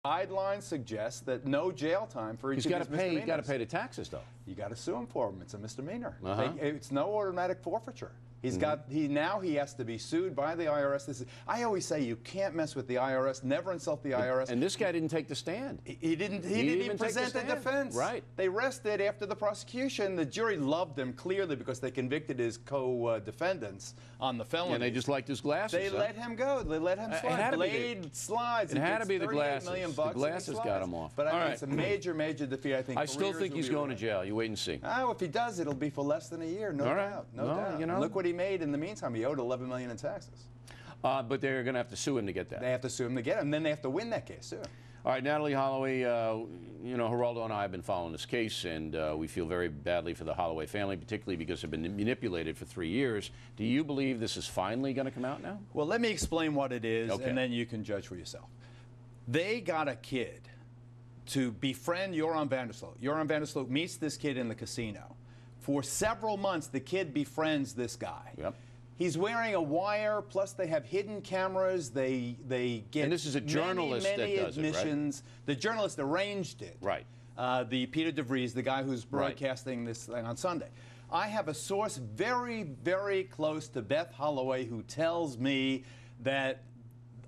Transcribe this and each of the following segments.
Guidelines suggest that no jail time for each of these misdemeanors. He's got to pay the taxes, though. You got to sue him for them. It's a misdemeanor. It's no automatic forfeiture. He's now he has to be sued by the IRS. I always say you can't mess with the IRS. Never insult the IRS. And this guy didn't take the stand. He didn't even present the defense. Right. They rested after the prosecution. The jury loved him clearly because they convicted his co-defendants on the felony. And they just liked his glasses. They let him go. They let him slide. Blade slides. It had to be the glasses. The glasses got him off. But I think it's a major, major defeat. I think. I still think he's going to jail. You wait and see. Oh, if he does, it'll be for less than a year. No doubt. No doubt. You know, look what he made in the meantime. He owed $11 million in taxes. But they're going to have to sue him to get that. They have to sue him to get it, and then they have to win that case, too. All right, Natalee Holloway, you know, Geraldo and I have been following this case, and we feel very badly for the Holloway family, particularly because they've been manipulated for 3 years. Do you believe this is finally going to come out now? Well, let me explain what it is, and then you can judge for yourself. They got a kid to befriend Joran van der Sloot. Joran van der Sloot meets this kid in the casino. For several months, the kid befriends this guy. Yep. He's wearing a wire, plus they have hidden cameras. They get and this is a journalist many that does admissions. It, right? The journalist arranged it. Right. The Peter DeVries, the guy who's broadcasting this thing on Sunday. I have a source very, very close to Beth Holloway who tells me that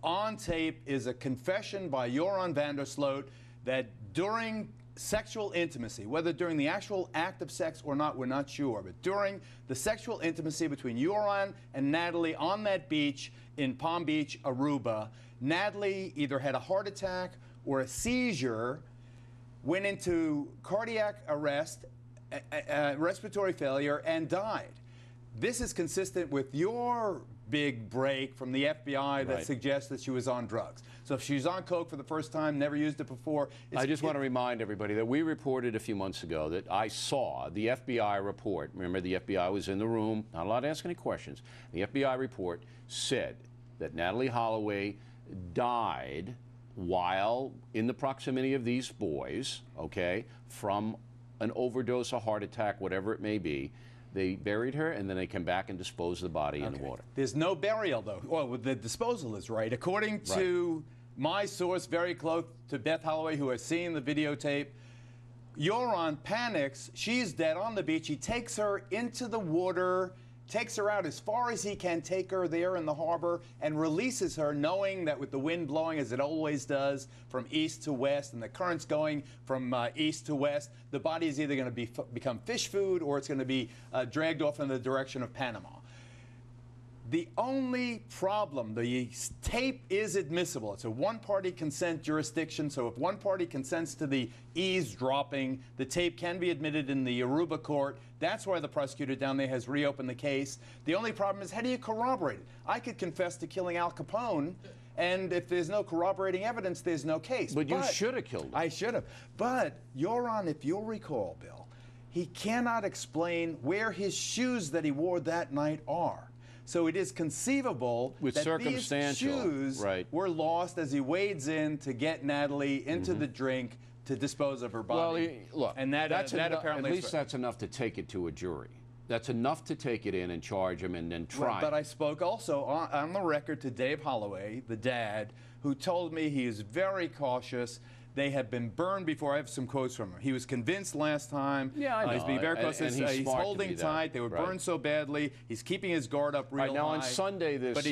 on tape is a confession by Joran van der Sloot that during sexual intimacy, whether during the actual act of sex or not, we're not sure, but during the sexual intimacy between Joran and Natalee on that beach in Palm Beach, Aruba, Natalee either had a heart attack or a seizure, went into cardiac arrest, respiratory failure, and died. This is consistent with your big break from the FBI that suggests that she was on drugs. So if she's on coke for the first time, never used it before. I just want to remind everybody that we reported a few months ago that I saw the FBI report. Remember, the FBI was in the room, not allowed to ask any questions. The FBI report said that Natalee Holloway died while in the proximity of these boys, okay, from an overdose, a heart attack, whatever it may be. They buried her, and then they came back and disposed of the body in the water. There's no burial, though. Well, the disposal is right. According to my source, very close to Beth Holloway, who has seen the videotape, Joran panics. She's dead on the beach. He takes her into the water, takes her out as far as he can take her there in the harbor, and releases her, knowing that with the wind blowing, as it always does, from east to west, and the currents going from east to west, the body is either going to become fish food or it's going to be dragged off in the direction of Panama. The only problem, the tape is admissible. It's a one-party consent jurisdiction, so if one party consents to the eavesdropping, the tape can be admitted in the Aruba court. That's why the prosecutor down there has reopened the case. The only problem is, how do you corroborate it? I could confess to killing Al Capone, and if there's no corroborating evidence, there's no case. But you should have killed him. I should have. But Joran, if you'll recall, Bill, he cannot explain where his shoes that he wore that night are. So it is conceivable that these shoes were lost as he wades in to get Natalee into the drink to dispose of her body. Well, look, and that apparently at least that's enough to take it to a jury. That's enough to take it in and charge him and then try. But I spoke also on the record to Dave Holloway, the dad, who told me he is very cautious. They have been burned before. I have some quotes from him. He was convinced last time. Yeah, I know. He's being very cautious. He's holding tight. They were burned so badly. He's keeping his guard up real high. Now on Sunday, this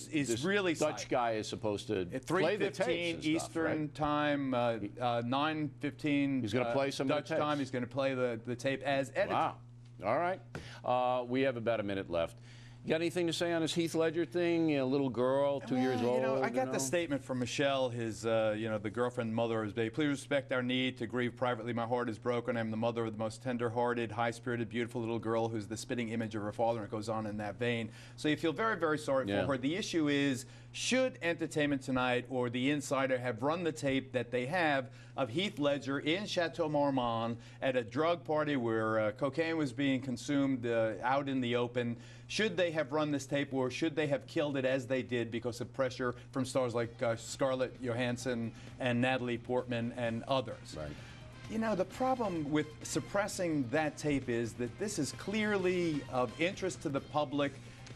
he's really Dutch guy is supposed to play the tapes Eastern time, 9:15. He's going to play some Dutch time. He's going to play the tape as edited. Wow. All right. We have about a minute left. You got anything to say on this Heath Ledger thing? A little girl, 2 years old. I got the statement from Michelle, his, the girlfriend, mother of his baby. Please respect our need to grieve privately. My heart is broken. I'm the mother of the most tender-hearted, high-spirited, beautiful little girl who's the spitting image of her father, and it goes on in that vein. So you feel very, very sorry for her. The issue is, should Entertainment Tonight or The Insider have run the tape that they have of Heath Ledger in Chateau Marmont at a drug party where cocaine was being consumed out in the open? Should they have run this tape, or should they have killed it as they did because of pressure from stars like Scarlett Johansson and Natalie Portman and others? Right. You know, the problem with suppressing that tape is that this is clearly of interest to the public.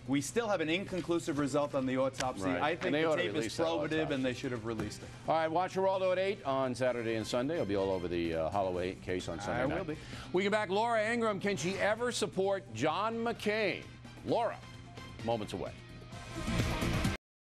We still have an inconclusive result on the autopsy. Right. I think the tape is probative, and they should have released it. All right, watch Geraldo at 8 on Saturday and Sunday. It'll be all over the Holloway case on Sunday night. I will be. We get back. Laura Ingraham, can she ever support John McCain? Laura, moments away.